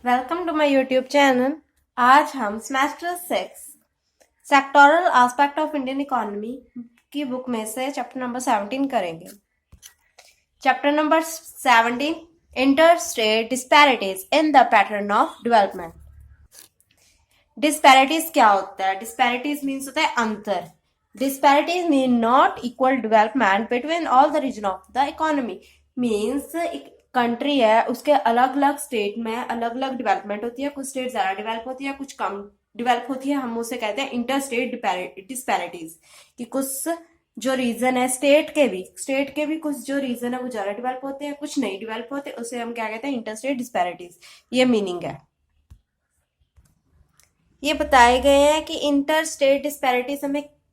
Welcome to my YouTube channel. आज हम semester 6 sectoral aspect of Indian economy की book में से चैप्टर नंबर 17 करेंगे। Chapter number 17 inter state disparities in the pattern of development. Disparities क्या होता है? डिस्पैरिटीज मीन्स होता है अंतर। Disparities mean not equal development between all the region of the economy. Means country है, उसके अलग अलग स्टेट में अलग अलग डेवलपमेंट होती है। कुछ स्टेट ज्यादा डेवलप होती है, कुछ कम डेवलप होती है। हम उसे कहते हैं इंटर स्टेट डिस्पैरिटीज। कि कुछ जो रीजन है स्टेट के भी कुछ जो रीजन है वो ज्यादा डेवलप होते हैं, कुछ नहीं डेवलप होते, उसे हम क्या कहते हैं? Inter state disparities. ये मीनिंग है। ये बताए गए हैं कि इंटर स्टेट डिस्पैरिटीज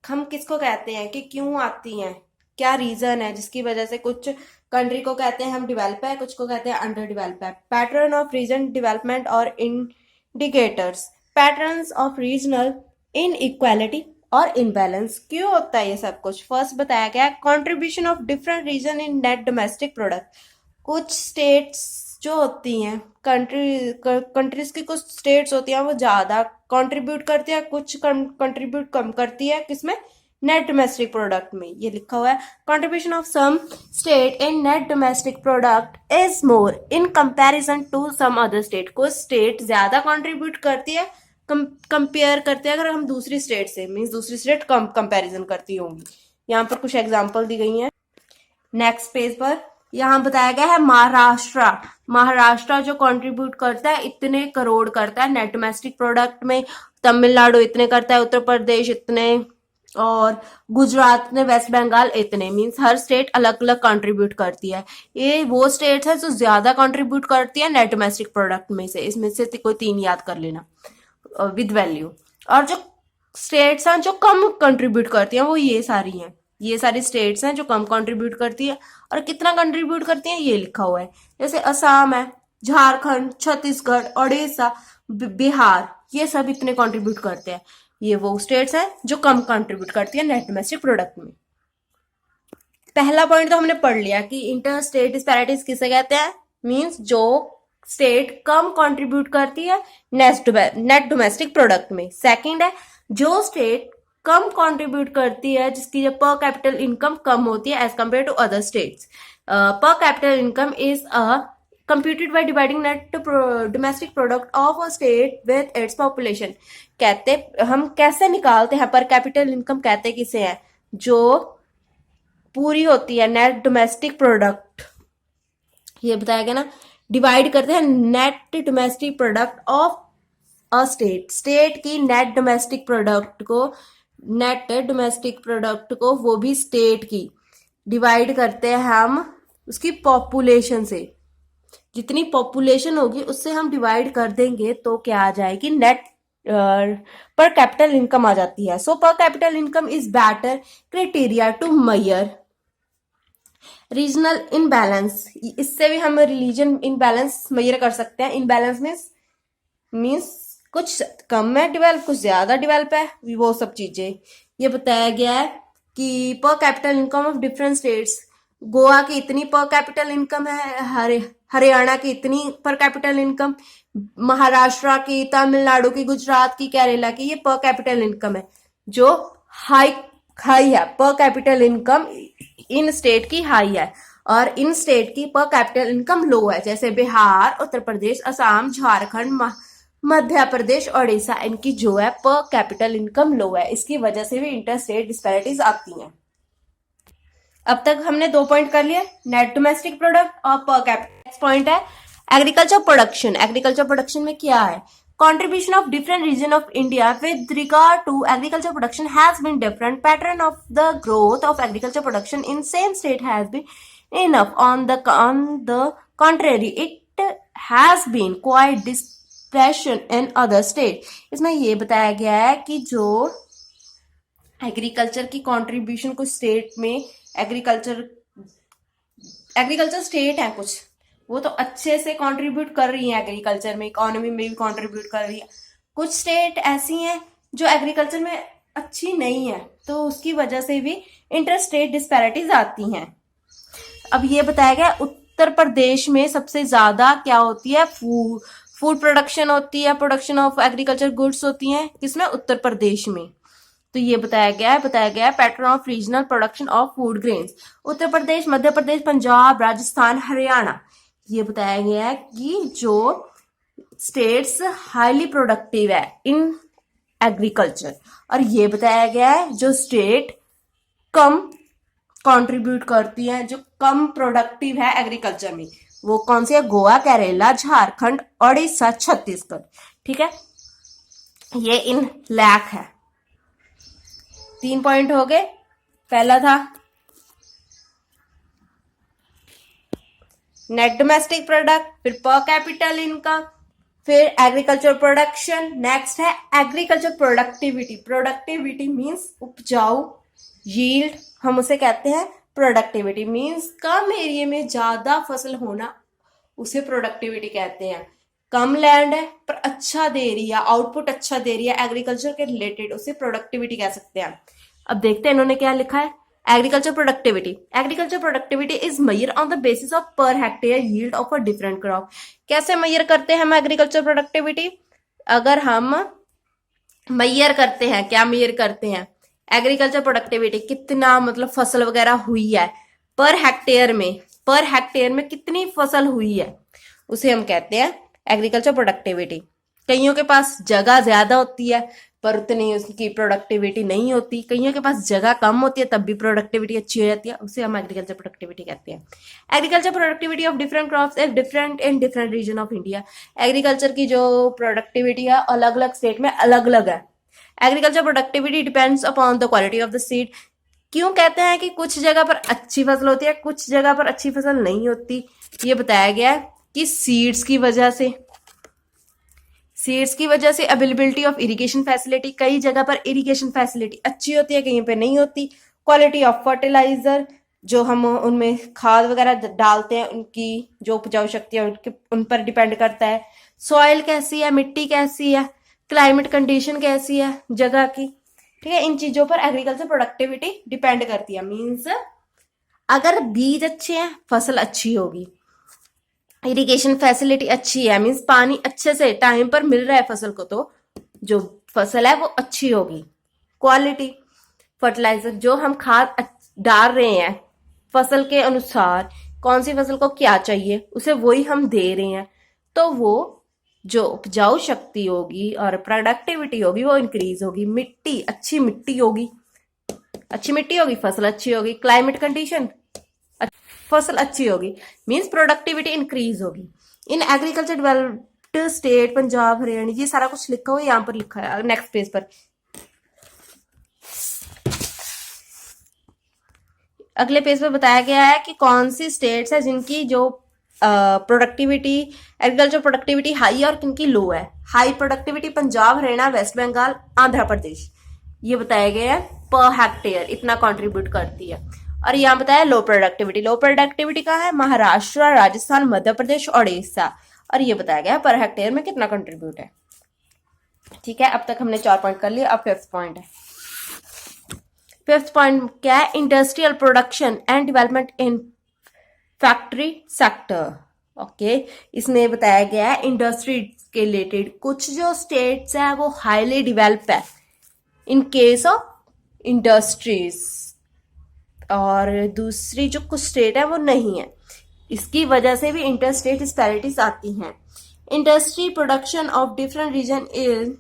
हम किसको कहते हैं, कि क्यों आती हैं, क्या रीजन है जिसकी वजह से कुछ कंट्री को कहते हैं हम डेवलप है, कुछ को कहते हैं अंडर डेवलप है। पैटर्न ऑफ रीजन डेवलपमेंट और indicators. Patterns of regional inequality और इनबैलेंस। क्यों होता है ये सब कुछ? फर्स्ट बताया गया contribution of different region in net domestic product. कुछ स्टेट्स जो होती हैं, कंट्रीज की कुछ स्टेट्स होती हैं वो ज्यादा कंट्रीब्यूट करती है, कुछ कंट्रीब्यूट कम करती है। किसमें? नेट डोमेस्टिक प्रोडक्ट में। ये लिखा हुआ है contribution of some state in net domestic product is more in comparison to some other state. कुछ स्टेट ज्यादा कंट्रीब्यूट करती है कंपेयर करते हैं अगर हम दूसरी स्टेट से, मीन्स दूसरी स्टेट कम कंपैरिजन करती होंगी। यहाँ पर कुछ एग्जांपल दी गई हैं। नेक्स्ट पेज पर यहाँ बताया गया है महाराष्ट्र जो कंट्रीब्यूट करता है इतने करोड़ करता है नेट डोमेस्टिक प्रोडक्ट में। तमिलनाडु इतने करता है, उत्तर प्रदेश इतने, और गुजरात ने, वेस्ट बंगाल इतने। मीन्स हर स्टेट अलग अलग कंट्रीब्यूट करती है। ये वो स्टेट्स है जो ज्यादा कंट्रीब्यूट करती है नेट डोमेस्टिक प्रोडक्ट में से। इसमें से कोई 3 याद कर लेना विद वैल्यू। और जो स्टेट्स हैं जो कम कंट्रीब्यूट करती हैं वो ये सारी हैं। ये सारी स्टेट्स हैं जो कम कंट्रीब्यूट करती है। और कितना कंट्रीब्यूट करती हैं ये लिखा हुआ है। जैसे असम है, झारखंड, छत्तीसगढ़, उड़ीसा, बिहार, ये सब इतने कंट्रीब्यूट करते हैं। ये वो स्टेट्स हैं जो कम कंट्रीब्यूट करती है नेट डोमेस्टिक प्रोडक्ट में। पहला पॉइंट तो हमने पढ़ लिया कि इंटर स्टेट डिस्पैरिटीज किसे कहते हैं। मींस जो स्टेट कम कंट्रीब्यूट करती है नेट डोमेस्टिक प्रोडक्ट में। सेकंड है जो स्टेट कम कंट्रीब्यूट करती है जिसकी पर कैपिटल इनकम कम होती है as compare to other states. Per capital income is computed by dividing net domestic product of a state with its population। कहते हम कैसे निकालते हैं पर कैपिटल इनकम? कहते किसे हैं? जो पूरी होती है नेट डोमेस्टिक प्रोडक्ट, ये बताया गया ना। डिवाइड करते हैं net domestic product of a state की नेट डोमेस्टिक प्रोडक्ट को वो भी स्टेट की डिवाइड करते हैं हम उसकी पॉपुलेशन से। जितनी पॉपुलेशन होगी उससे हम डिवाइड कर देंगे तो क्या आ जाएगी? नेट पर कैपिटल इनकम आ जाती है। So per capital income is better criteria to measure regional imbalance. इससे भी हम रीजन इनबैलेंस मेजर कर सकते हैं। इनबैलेंस मीन्स कुछ कम है डेवलप, कुछ ज्यादा डेवलप है, वो सब चीजें। ये बताया गया है कि पर capital income of different states. Goa की इतनी पर कैपिटल इनकम है, हरियाणा की इतनी पर कैपिटल इनकम, महाराष्ट्र की, तमिलनाडु की, गुजरात की, केरला की, ये पर कैपिटल इनकम है जो हाई है। पर कैपिटल इनकम इन स्टेट की हाई है और इन स्टेट की पर कैपिटल इनकम लो है। जैसे बिहार, उत्तर प्रदेश, असम, झारखंड, मध्य प्रदेश, उड़ीसा, इनकी जो है पर कैपिटल इनकम लो है। इसकी वजह से भी इंटर स्टेट डिस्पैरिटीज आती हैं। अब तक हमने 2 पॉइंट कर लिए, नेट डोमेस्टिक प्रोडक्ट और पर कैपिटल। नेक्स्ट पॉइंट है एग्रीकल्चर प्रोडक्शन। एग्रीकल्चर प्रोडक्शन में क्या है? Contribution of different region of India with regard to agriculture production has been different. Pattern of the growth of agriculture production in same state has been enough. On the contrary, it has been quite dispersion in other state. इसमें ये बताया गया है कि जो agriculture की contribution कुछ state में, एग्रीकल्चर स्टेट है कुछ, वो तो अच्छे से कंट्रीब्यूट कर रही है एग्रीकल्चर में, इकोनॉमी में भी कंट्रीब्यूट कर रही है। कुछ स्टेट ऐसी हैं जो एग्रीकल्चर में अच्छी नहीं है, तो उसकी वजह से भी इंटर स्टेट डिस्पैरिटीज आती हैं। अब ये बताया गया उत्तर प्रदेश में सबसे ज्यादा क्या होती है? फूड प्रोडक्शन होती है, प्रोडक्शन ऑफ एग्रीकल्चर गुड्स होती हैं किसमें, उत्तर प्रदेश में। तो ये बताया गया है pattern of regional production of food grains, Uttar Pradesh, Madhya Pradesh, Punjab, Rajasthan, Haryana. ये बताया गया है कि जो स्टेट्स हाईली प्रोडक्टिव है इन एग्रीकल्चर, और ये बताया गया है जो स्टेट कम कंट्रीब्यूट करती हैं, जो कम प्रोडक्टिव है एग्रीकल्चर में, वो कौन सी है, गोवा, केरला, झारखंड, ओडिशा, छत्तीसगढ़। ठीक है, ये इन लैक है। 3 पॉइंट हो गए। पहला था नेट डोमेस्टिक प्रोडक्ट, फिर पर कैपिटल इनकम, फिर एग्रीकल्चर प्रोडक्शन, नेक्स्ट है एग्रीकल्चर प्रोडक्टिविटी। प्रोडक्टिविटी मीन्स उपजाऊ, यील्ड हम उसे कहते हैं प्रोडक्टिविटी, मीन्स कम एरिया में ज्यादा फसल होना, उसे प्रोडक्टिविटी कहते हैं। कम लैंड है पर अच्छा दे रही है, आउटपुट अच्छा दे रही है एग्रीकल्चर के रिलेटेड, उसे प्रोडक्टिविटी कह सकते हैं। अब देखते हैं इन्होंने क्या लिखा है। Agriculture productivity is measure on the basis of per hectare yield of a different crop. कैसे मेजर करते हैं हम एग्रीकल्चर प्रोडक्टिविटी? अगर हम मेजर करते हैं, क्या मेजर करते हैं एग्रीकल्चर प्रोडक्टिविटी, कितना मतलब फसल वगैरह हुई है पर हेक्टेयर में कितनी फसल हुई है, उसे हम कहते हैं एग्रीकल्चर प्रोडक्टिविटी। कईयों के पास जगह ज्यादा होती है पर उतनी उसकी प्रोडक्टिविटी नहीं होती, कईयों के पास जगह कम होती है तब भी प्रोडक्टिविटी अच्छी हो जाती है, उसे हम एग्रीकल्चर प्रोडक्टिविटी कहते हैं। Agriculture productivity of different crops is different in different region of India. Agriculture की जो प्रोडक्टिविटी है अलग अलग स्टेट में अलग अलग है। Agriculture productivity depends upon the quality of the seed. क्यों कहते हैं कि कुछ जगह पर अच्छी फसल होती है, कुछ जगह पर अच्छी फसल नहीं होती? ये बताया गया है कि सीड्स की वजह से अवेलेबिलिटी ऑफ इरिगेशन फैसिलिटी, कई जगह पर इरिगेशन फैसिलिटी अच्छी होती है, कहीं पे नहीं होती। क्वालिटी ऑफ फर्टिलाइजर, जो हम उनमें खाद वगैरह डालते हैं उनकी जो उपजाऊ शक्ति है उन पर डिपेंड करता है। सॉइल कैसी है, मिट्टी कैसी है, क्लाइमेट कंडीशन कैसी है जगह की। ठीक है, इन चीजों पर एग्रीकल्चर प्रोडक्टिविटी डिपेंड करती है। मीन्स अगर बीज अच्छे हैं फसल अच्छी होगी, इरिगेशन फैसिलिटी अच्छी है, मीन्स पानी अच्छे से टाइम पर मिल रहा है फसल को, तो जो फसल है वो अच्छी होगी। क्वालिटी फर्टिलाइजर, जो हम खाद डाल रहे हैं फसल के अनुसार, कौन सी फसल को क्या चाहिए उसे वही हम दे रहे हैं, तो वो जो उपजाऊ शक्ति होगी और प्रोडक्टिविटी होगी वो इंक्रीज होगी। मिट्टी अच्छी मिट्टी होगी फसल अच्छी होगी। क्लाइमेट कंडीशन फसल अच्छी होगी, मींस प्रोडक्टिविटी इंक्रीज होगी। In agriculture developed state Punjab, Haryana, ये सारा कुछ लिखा हुआ है, यहां पर लिखा है नेक्स्ट पेज पर। अगले पेज पर बताया गया है कि कौन सी स्टेट्स है जिनकी जो प्रोडक्टिविटी, एग्रीकल्चर प्रोडक्टिविटी हाई है और किनकी लो है। High productivity Punjab, Haryana, West Bengal, Andhra Pradesh. ये बताया गया है पर हेक्टेयर इतना कंट्रीब्यूट करती है। और यहाँ बताया लो प्रोडक्टिविटी का है महाराष्ट्र, राजस्थान, मध्य प्रदेश, ओडिशा। और ये बताया गया पर हेक्टेयर में कितना कंट्रीब्यूट है। ठीक है, अब तक हमने 4 पॉइंट कर लिए। अब 5th पॉइंट है। 5th पॉइंट क्या है? Industrial production and development in factory sector. Okay, इसमें बताया गया है इंडस्ट्री के रिलेटेड कुछ जो स्टेट्स है वो हाईली डेवलप है इन केस ऑफ इंडस्ट्रीज, और दूसरी जो कुछ स्टेट है वो नहीं है। इसकी वजह से भी इंटर स्टेट डिस्पैरिटीज आती हैं। Industry production of different region is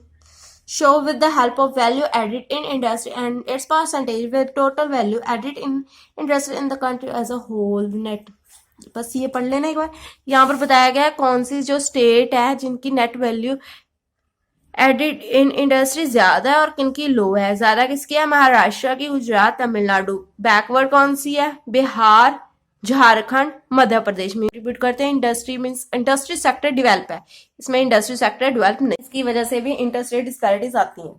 show with the help of value added in industry and its percentage with total value added in industry in the country as a whole net। बस ये पढ़ लेना एक बार। यहाँ पर बताया गया है कौन सी जो स्टेट है जिनकी net value added in industry ज्यादा है और किनकी लो है। ज्यादा किसकी है? महाराष्ट्र की, गुजरात, तमिलनाडु। बैकवर्ड कौन सी है? बिहार, झारखंड, मध्य प्रदेश में कंट्रीब्यूट करते हैं। Industry means industry sector develop है, इसमें इंडस्ट्री सेक्टर डेवलप नहीं। इसकी वजह से भी इंटर स्टेट डिस्पैरिटीज आती हैं।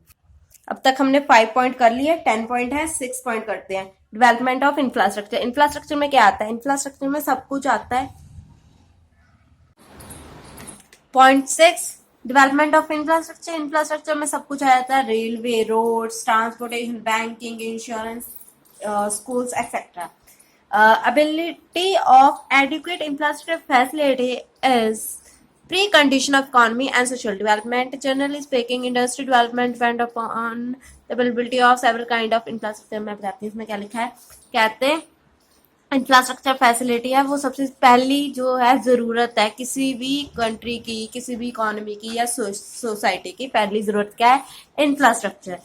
अब तक हमने 5 पॉइंट कर लिए, 10 पॉइंट है, 6 पॉइंट करते हैं। Development of infrastructure. इंफ्रास्ट्रक्चर में क्या आता है? इंफ्रास्ट्रक्चर में सब कुछ आता है। Point 6 development of infrastructure. Infrastructure में सब कुछ आ जाता है, railway, roads, transportation, banking, insurance, schools, etc. Ability of adequate infrastructure facility is precondition of economy and social development. Generally speaking, industry development depend upon the availability of several kind of infrastructure. मैं बताती हूँ इसमें क्या लिखा है. कहते हैं infrastructure facility है वो सबसे पहली जो है ज़रूरत है किसी भी कंट्री की, किसी भी इकोनॉमी की या सोसाइटी की. पहली ज़रूरत क्या है? इंफ्रास्ट्रक्चर.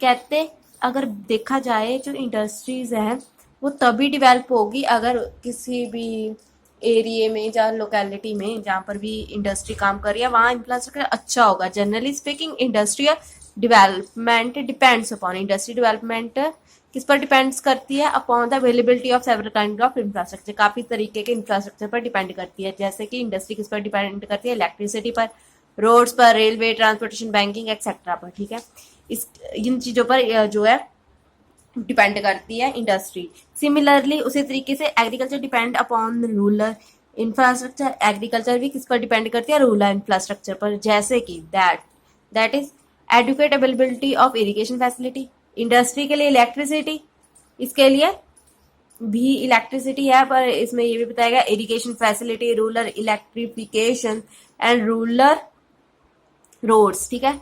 कहते अगर देखा जाए जो इंडस्ट्रीज हैं वो तभी डेवलप होगी अगर किसी भी एरिया में या लोकेलिटी में जहाँ पर भी इंडस्ट्री काम कर रही है वहाँ इंफ्रास्ट्रक्चर अच्छा होगा. Generally speaking industrial development depends upon, industry development किस पर डिपेंड्स करती है? Upon the availability of several kind of infrastructure. काफ़ी तरीके के इंफ्रास्ट्रक्चर पर डिपेंड करती है. जैसे कि इंडस्ट्री किस पर डिपेंड करती है? इलेक्ट्रिसिटी पर, रोड्स पर, रेलवे, ट्रांसपोर्टेशन, बैंकिंग एक्सेट्रा पर. ठीक है, इस इन चीज़ों पर जो है डिपेंड करती है इंडस्ट्री. सिमिलरली उसी तरीके से agriculture depend upon rural infrastructure. Agriculture भी किस पर डिपेंड करती है? रूरल इंफ्रास्ट्रक्चर पर. जैसे कि that is adequate availability of irrigation facility. Industry के लिए इलेक्ट्रिसिटी, इसके लिए भी इलेक्ट्रिसिटी है पर इसमें ये भी बताया गया irrigation facility, rural electrification and rural roads. ठीक है,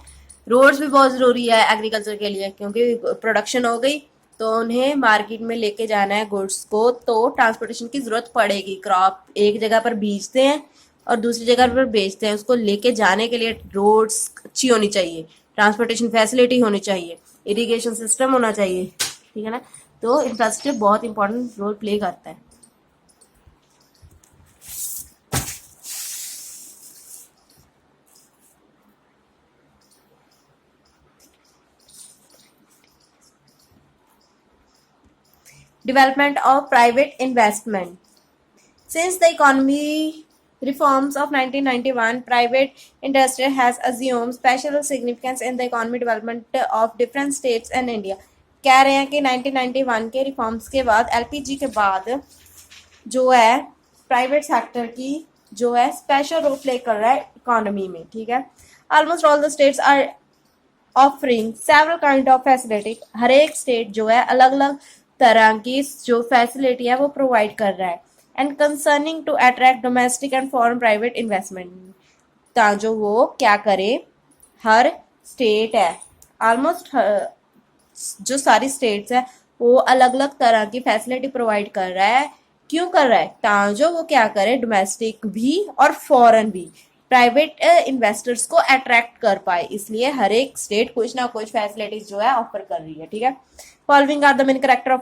रोड्स भी बहुत ज़रूरी है एग्रीकल्चर के लिए क्योंकि प्रोडक्शन हो गई तो उन्हें मार्केट में लेके जाना है गुड्स को, तो ट्रांसपोर्टेशन की ज़रूरत पड़ेगी. क्रॉप एक जगह पर बीजते हैं और दूसरी जगह पर बेचते हैं, उसको लेके जाने के लिए रोड्स अच्छी होनी चाहिए, ट्रांसपोर्टेशन फैसिलिटी होनी चाहिए, इरिगेशन सिस्टम होना चाहिए. ठीक है ना, तो इंफ्रास्ट्रक्चर बहुत इंपॉर्टेंट रोल प्ले करता है. Development of private investment. Since the economy reforms of 1991, private industry has assumed special significance in the economy development of different states and India. कह रहे हैं कि 1991 के रिफॉर्म्स के बाद, एलपीजी के बाद जो है प्राइवेट सेक्टर की जो है स्पेशल रोल प्ले कर रहा है इकोनॉमी में. ठीक है, almost all the states are offering several kind of facility. हर एक स्टेट जो है अलग अलग तरह की जो फैसिलिटी है वो प्रोवाइड कर रहा है. And concerning to attract domestic and foreign private investment, जो वो क्या करे, हर स्टेट है ऑलमोस्ट जो सारी स्टेट्स है वो अलग अलग तरह की फैसिलिटी प्रोवाइड कर रहा है. क्यों कर रहा है? ताकि वो क्या करे, डोमेस्टिक भी और फॉरेन भी प्राइवेट इन्वेस्टर्स को अट्रैक्ट कर पाए. इसलिए हर एक स्टेट कुछ ना कुछ फैसिलिटीज जो है ऑफर कर रही है. ठीक है, following are the main character of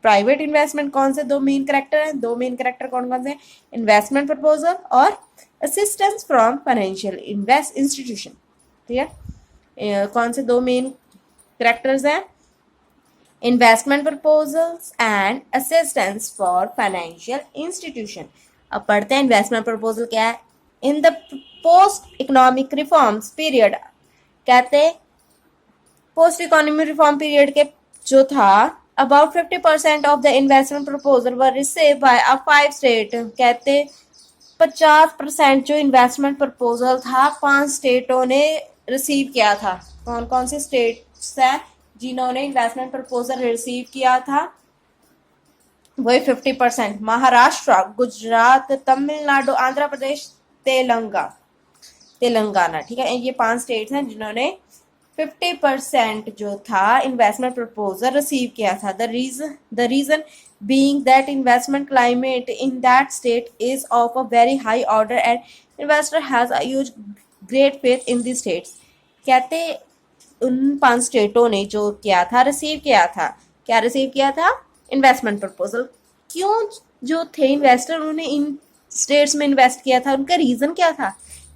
private investment. कौन से दो मेन कैरेक्टर हैं? दो मेन कैरेक्टर कौन कौन से? इन्वेस्टमेंट प्रपोजल और assistance from financial invest institution. ठीक है, कौन से दो मेन कैरेक्टर्स हैं? Investment proposals and assistance for financial institution. अब पढ़ते हैं इन्वेस्टमेंट प्रपोजल क्या है. In the post economic reforms period, कहते पोस्ट इकोनॉमिक रिफॉर्म पीरियड के जो था about 50% of the investment proposal were receive by a 5 state. कहते 50% जो इन्वेस्टमेंट प्रपोजल था 5 स्टेटों ने रिसीव किया था. कौन कौन से स्टेट्स हैं जिन्होंने इन्वेस्टमेंट प्रपोजल रिसीव किया था? वही 50%. महाराष्ट्र, गुजरात, तमिलनाडु, आंध्र प्रदेश, तेलंगाना. ठीक है, ये 5 स्टेट्स हैं जिन्होंने 50% जो था इन्वेस्टमेंट प्रपोजल रिसीव किया था. The reason being that investment climate in that state is of a very high order and investor has a huge great faith in the states. कहते उन 5 स्टेटों ने जो किया था, रिसीव किया था, क्या रिसीव किया था? Investment proposal. क्यों जो थे इन्वेस्टर उन्होंने इन स्टेट्स में इन्वेस्ट किया था? उनका रीजन क्या था?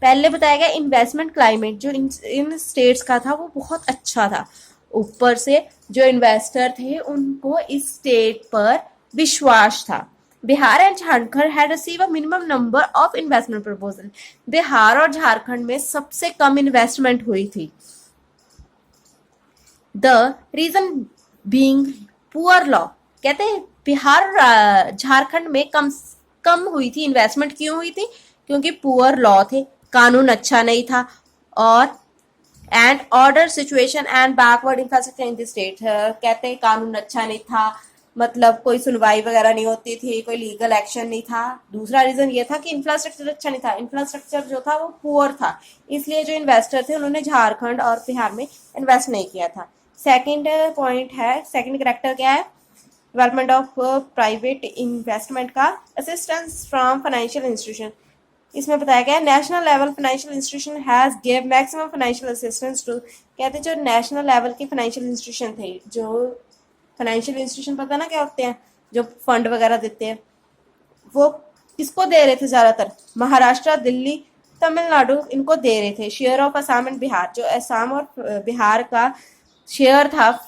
पहले बताया गया इन्वेस्टमेंट क्लाइमेट जो इन स्टेट्स का था वो बहुत अच्छा था. ऊपर से जो इन्वेस्टर थे उनको इस स्टेट पर विश्वास था. Bihar and Jharkhand had receive a minimum number of investment proposal. Bihar और झारखंड में सबसे कम इन्वेस्टमेंट हुई थी. The reason being poor law. कहते हैं बिहार झारखंड में कम हुई थी इन्वेस्टमेंट. क्यों हुई थी? क्योंकि पुअर लॉ थे, कानून अच्छा नहीं था, और and order situation and backward infrastructure in the state. कहते हैं कानून अच्छा नहीं था, मतलब कोई सुनवाई वगैरह नहीं होती थी, कोई लीगल एक्शन नहीं था। दूसरा रीजन ये था कि इंफ्रास्ट्रक्चर अच्छा नहीं था, इंफ्रास्ट्रक्चर जो था वो पुअर था, इसलिए जो इन्वेस्टर थे उन्होंने झारखंड और बिहार में इन्वेस्ट नहीं किया था। सेकंड पॉइंट है, सेकंड करेक्टर क्या है, डेवलपमेंट ऑफ प्राइवेट इन्वेस्टमेंट का, असिस्टेंस फ्रॉम फाइनेंशियल इंस्टीट्यूशन। इसमें बताया गया national level financial institution has give maximum financial assistance to, कहते हैं जो नेशनल लेवल के फाइनेंशियल इंस्टीट्यूशन थे, जो फाइनेंशियल इंस्टीट्यूशन पता ना क्या होते हैं, जो फंड वगैरह देते हैं, वो किसको दे रहे थे ज्यादातर, महाराष्ट्र, दिल्ली, तमिलनाडु, इनको दे रहे थे। Share of Assam and Bihar, जो असम और बिहार का शेयर था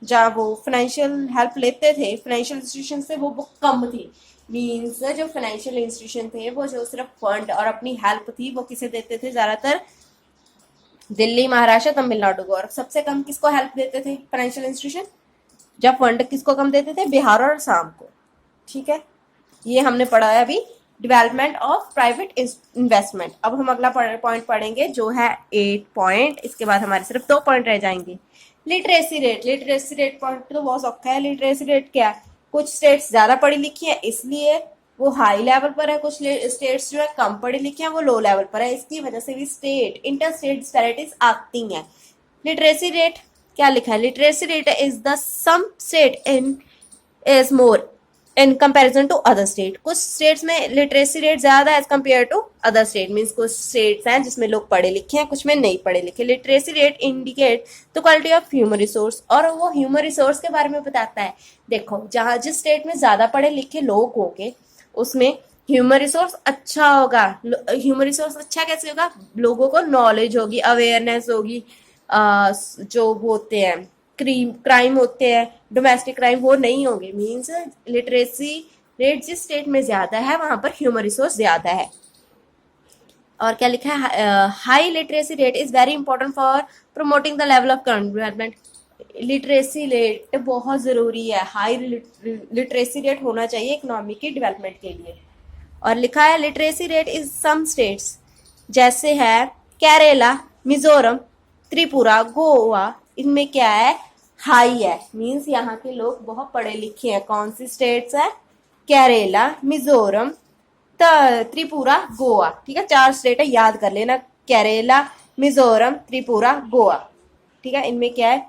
जहाँ वो फाइनेंशियल हेल्प लेते थे फाइनेंशियल इंस्टीट्यूशन से, वो कम थी। मीन्स जो फाइनेंशियल इंस्टीट्यूशन थे वो जो सिर्फ फंड और अपनी हेल्प थी वो किसे देते थे, ज्यादातर दिल्ली, महाराष्ट्र, तमिलनाडु को। और सबसे कम किसको हेल्प देते थे फाइनेंशियल इंस्टीट्यूशन, जब फंड किसको कम देते थे, बिहार और असम को। ठीक है, ये हमने पढ़ा है अभी डेवलपमेंट ऑफ प्राइवेट इन्वेस्टमेंट। अब हम अगला पॉइंट पढ़ेंगे जो है 8 पॉइंट, इसके बाद हमारे सिर्फ 2 पॉइंट रह जाएंगे। Literacy rate, literacy rate point तो बहुत सौखा है। लिटरेसी रेट क्या है, कुछ स्टेट्स ज्यादा पढ़ी लिखी है इसलिए वो हाई लेवल पर है, कुछ स्टेट्स जो है कम पढ़ी लिखी है वो लो लेवल पर है, इसकी वजह से भी स्टेट इंटर स्टेट डिस्पैरिटीज आती हैं। लिटरेसी रेट क्या लिखा है, literacy rate is the some state in is more in comparison to other state. कुछ स्टेट्स में लिटरेसी रेट ज्यादा है as compare to other state, means कुछ स्टेट्स हैं जिसमें लोग पढ़े लिखे हैं, कुछ में नहीं पढ़े लिखे। Literacy rate indicate the quality of human resource, और वो ह्यूमन रिसोर्स के बारे में बताता है। देखो, जहाँ जिस स्टेट में ज्यादा पढ़े लिखे लोग होंगे उसमें ह्यूमन रिसोर्स अच्छा होगा। ह्यूमन रिसोर्स अच्छा कैसे होगा, लोगों को नॉलेज होगी, अवेयरनेस होगी, जो होते हैं क्राइम होते हैं, डोमेस्टिक क्राइम वो नहीं होंगे। मीन्स लिटरेसी रेट जिस स्टेट में ज्यादा है वहां पर ह्यूमन रिसोर्स ज्यादा है। और क्या लिखा है, high literacy rate is very important for promoting the level of current development. Literacy rate बहुत जरूरी है, हाई लिटरेसी रेट होना चाहिए इकोनॉमी की डेवलपमेंट के लिए। और लिखा है literacy rate is some states, जैसे है केरला, मिजोरम, त्रिपुरा, गोवा, इनमें क्या है, हाई है। मीन्स यहाँ के लोग बहुत पढ़े लिखे हैं। कौन सी स्टेट्स है, केरला, मिजोरम, त्रिपुरा, गोवा। ठीक है, 4 स्टेट है, याद कर लेना, केरला, मिजोरम, त्रिपुरा, गोवा। ठीक है, इनमें क्या है,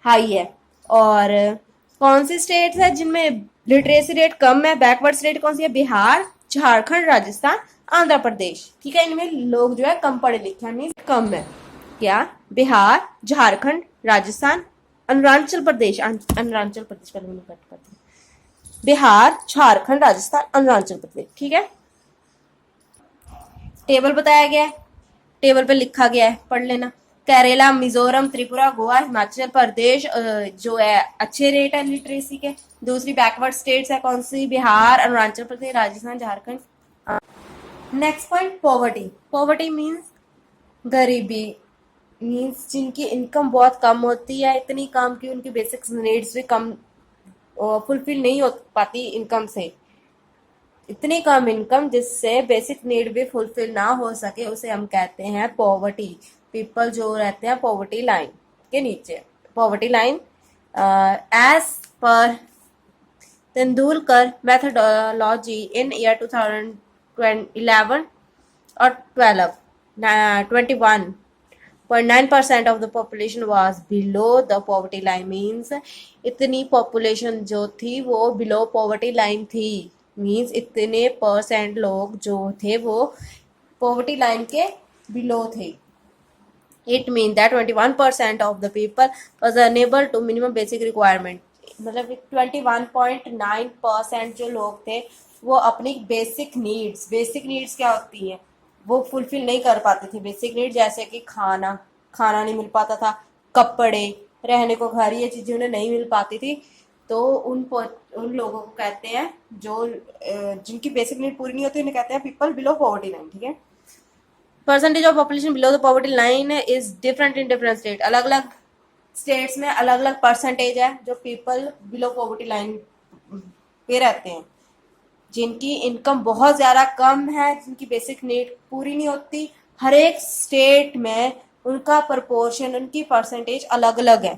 हाई है। और कौन सी स्टेट्स है जिनमें लिटरेसी रेट कम है, बैकवर्ड स्टेट कौन सी है, बिहार, झारखंड, राजस्थान, आंध्र प्रदेश। ठीक है, इनमें लोग जो है कम पढ़े लिखे हैं, मीन्स कम है। क्या, बिहार, झारखंड, राजस्थान, अरुणाचल प्रदेश, अरुणाचल प्रदेश पहले मैंने कट कर दिया, बिहार, झारखंड, राजस्थान, अरुणाचल प्रदेश। ठीक है, टेबल बताया गया है, टेबल पे लिखा गया है, पढ़ लेना। केरला, मिजोरम, त्रिपुरा, गोवा, हिमाचल प्रदेश जो है अच्छे रेट है लिटरेसी के। दूसरी बैकवर्ड स्टेट्स है कौन सी, Bihar, Arunachal Pradesh, Rajasthan, Jharkhand. Next point, poverty. Poverty means गरीबी, मीन्स जिनकी इनकम बहुत कम होती है, इतनी कम कि उनकी बेसिक नीड्स भी कम फुलफिल नहीं हो पाती इनकम से। इतनी कम इनकम जिससे बेसिक नीड भी फुलफिल ना हो सके उसे हम कहते हैं पॉवर्टी। पीपल जो रहते हैं पॉवर्टी लाइन के नीचे, poverty line as per Tendulkar methodology इन ईयर 2011 और 21.9% of the population was below the poverty line। means इतनी population जो थी वो below poverty line थी। means इतने परसेंट लोग जो थे वो poverty line के below थे। It means that 21% of the people was unable to minimum basic requirement। मतलब 21.9% जो लोग थे वो अपनी बेसिक नीड्स क्या होती हैं वो फुलफिल नहीं कर पाते थे। बेसिक नीड जैसे कि खाना नहीं मिल पाता था, कपड़े, रहने को घर, ये चीजें उन्हें नहीं मिल पाती थी। तो उन लोगों को कहते हैं जो जिनकी बेसिक नीड पूरी नहीं होती उन्हें कहते हैं पीपल बिलो पॉवर्टी लाइन। ठीक है, percentage of population below the poverty line is different in different state. अलग अलग स्टेट्स में अलग अलग परसेंटेज है जो पीपल बिलो पॉवर्टी लाइन पे रहते हैं। जिनकी इनकम बहुत ज्यादा कम है, जिनकी बेसिक नीड पूरी नहीं होती, हर एक स्टेट में उनका प्रपोर्शन, उनकी परसेंटेज अलग अलग है।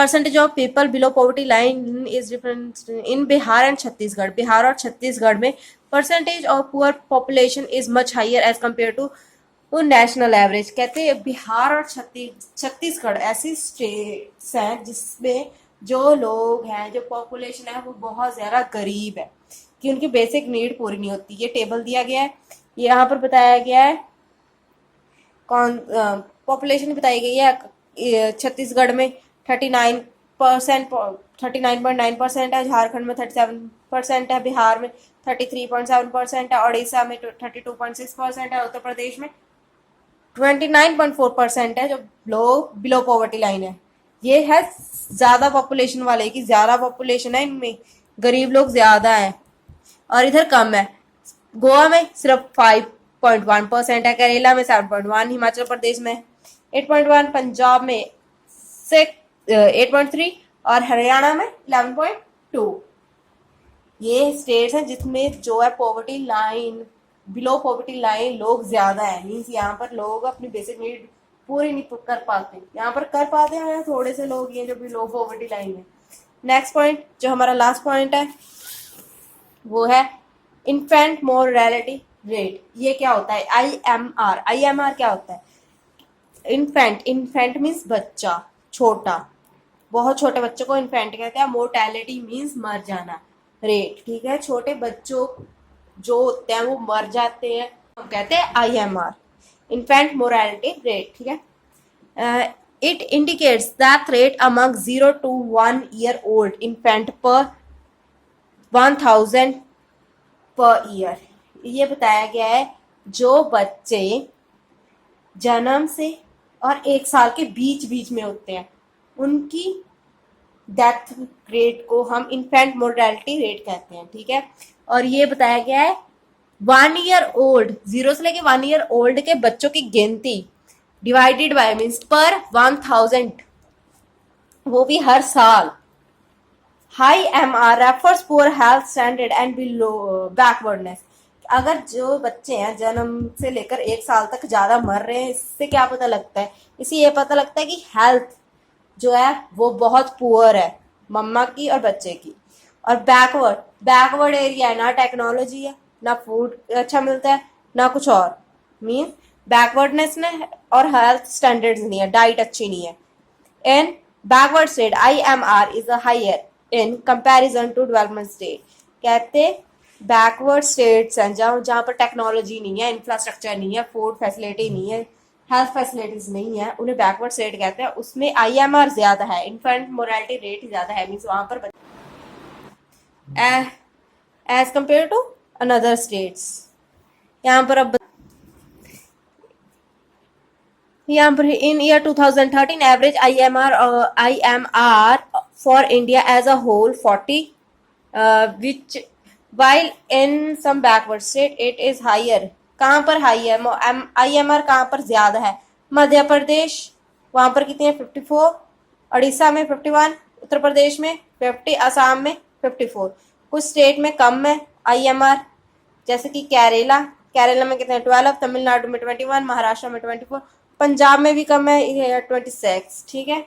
Percentage of people below poverty line is different in Bihar and Chhattisgarh. Bihar और छत्तीसगढ़ में percentage of poor population is much higher as compare to national average. कहते हैं बिहार और छत्तीसगढ़ ऐसी स्टेट्स हैं जिसमें जो लोग हैं, जो पॉपुलेशन है वो बहुत ज्यादा गरीब है कि उनकी बेसिक नीड पूरी नहीं होती। ये टेबल दिया गया है, यहाँ पर बताया गया है कौन पॉपुलेशन बताई गई है। छत्तीसगढ़ में 39.9% है, झारखंड में 37% है, बिहार में 33.7% है, उड़ीसा में 32.6% है, उत्तर प्रदेश में 29.4% है जो लोग बिलो पॉवर्टी लाइन है। ये है ज्यादा पॉपुलेशन वाले की, ज्यादा पॉपुलेशन है इनमें, गरीब लोग ज्यादा है, और इधर कम है। गोवा में सिर्फ 5.1% है, केरला में 7.1, हिमाचल प्रदेश में 8.1, पंजाब में 8.3 और हरियाणा में 11.2। ये स्टेट्स हैं जिसमें जो है poverty line, below poverty line लोग ज्यादा है। मीन्स यहाँ पर लोग अपनी बेसिक नीड पूरी नहीं कर पाते, यहाँ पर कर पाते हैं थोड़े से लोग ये जो बिलो पॉवर्टी लाइन है। नेक्स्ट पॉइंट जो हमारा लास्ट पॉइंट है वो है इन्फेंट मोरालिटी रेट। ये क्या होता है? IMR क्या होता है? इन्फेंट मीन्स बच्चा, छोटा, बहुत छोटे बच्चों को इन्फेंट कहते हैं। मोर्टेलिटी मीन्स मर जाना, रेट, ठीक है, छोटे बच्चों जो होते हैं वो मर जाते हैं, हम कहते हैं IMR, इन्फेंट मोरालिटी रेट, ठीक है। It indicates that rate among 0 to 1 year old infant पर 1000 पर ईयर। ये बताया गया है जो बच्चे जन्म से और 1 साल के बीच बीच में होते हैं उनकी डेथ रेट को हम इन्फेंट मोर्टेलिटी रेट कहते हैं, ठीक है। और ये बताया गया है 1 year old, 0 से लेके 1 year old के बच्चों की गिनती डिवाइडेड बाय मीन्स पर 1000, वो भी हर साल। High MR refers poor health standard and below backwardness. अगर जो बच्चे हैं जन्म से लेकर 1 साल तक ज्यादा मर रहे हैं, इससे क्या पता लगता है? इसे ये पता लगता है कि हेल्थ जो है वो बहुत पुअर है मम्मा की और बच्चे की। और बैकवर्ड एरिया है, ना टेक्नोलॉजी है, ना फूड अच्छा मिलता है, ना कुछ और, मीन्स बैकवर्डनेस ने और हेल्थ स्टैंडर्ड्स नहीं है, डाइट अच्छी नहीं है। In backward state IMR is higher in comparison to development state. कहते बैकवर्ड स्टेट्स हैं जहाँ पर टेक्नोलॉजी नहीं है, इंफ्रास्ट्रक्चर नहीं है, फूड फैसिलिटी नहीं है, हेल्थ फैसिलिटीज नहीं है, उन्हें बैकवर्ड स्टेट कहते हैं। उसमें IMR ज्यादा है, इन्फेंट मोरालिटी रेट ज्यादा है, मीन्स वहां पर as compare to another states. यहाँ पर अब in year 2013 average IMR for India as a whole 40, which while in some backward state it is higher. कहाँ पर हाई है? IMR कहाँ पर ज्यादा है? मध्य प्रदेश, वहां पर कितनी है? 54, उड़ीसा में 51, उत्तर प्रदेश में 50, असम में 54। कुछ स्टेट में कम है IMR, जैसे कि केरला में कितने? 12, तमिलनाडु में 21, महाराष्ट्र में 24, पंजाब में भी कम है 26, ठीक है।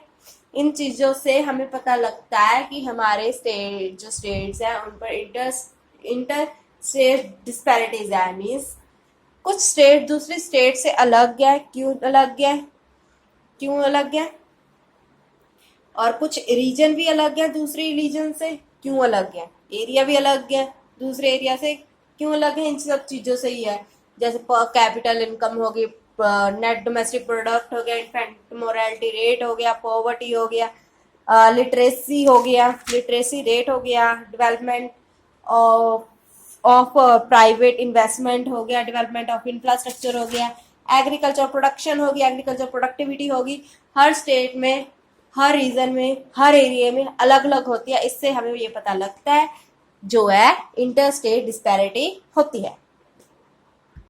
इन चीजों से हमें पता लगता है कि हमारे स्टेट्स हैं उन पर इंटर स्टेट डिस्पैरिटीज है, मीन्स कुछ स्टेट दूसरी स्टेट से अलग है। क्यों अलग है? और कुछ रीजन भी अलग है दूसरी रीजन से, क्यों अलग है? एरिया भी अलग है दूसरे एरिया से, क्यों अलग है? इन सब चीजों से ही है। जैसे पर कैपिटल इनकम होगी, नेट डोमेस्टिक प्रोडक्ट हो गया, इन्फेंट मोरालिटी रेट हो गया, पॉवर्टी हो गया, लिटरेसी हो गया, लिटरेसी रेट हो गया, डेवलपमेंट ऑफ प्राइवेट इन्वेस्टमेंट हो गया, डेवलपमेंट ऑफ इंफ्रास्ट्रक्चर हो गया, एग्रीकल्चर प्रोडक्शन होगी, एग्रीकल्चर प्रोडक्टिविटी होगी। हर स्टेट में, हर रीजन में, हर एरिया में अलग अलग होती है। इससे हमें ये पता लगता है जो है इंटर स्टेट डिस्पैरिटी होती है।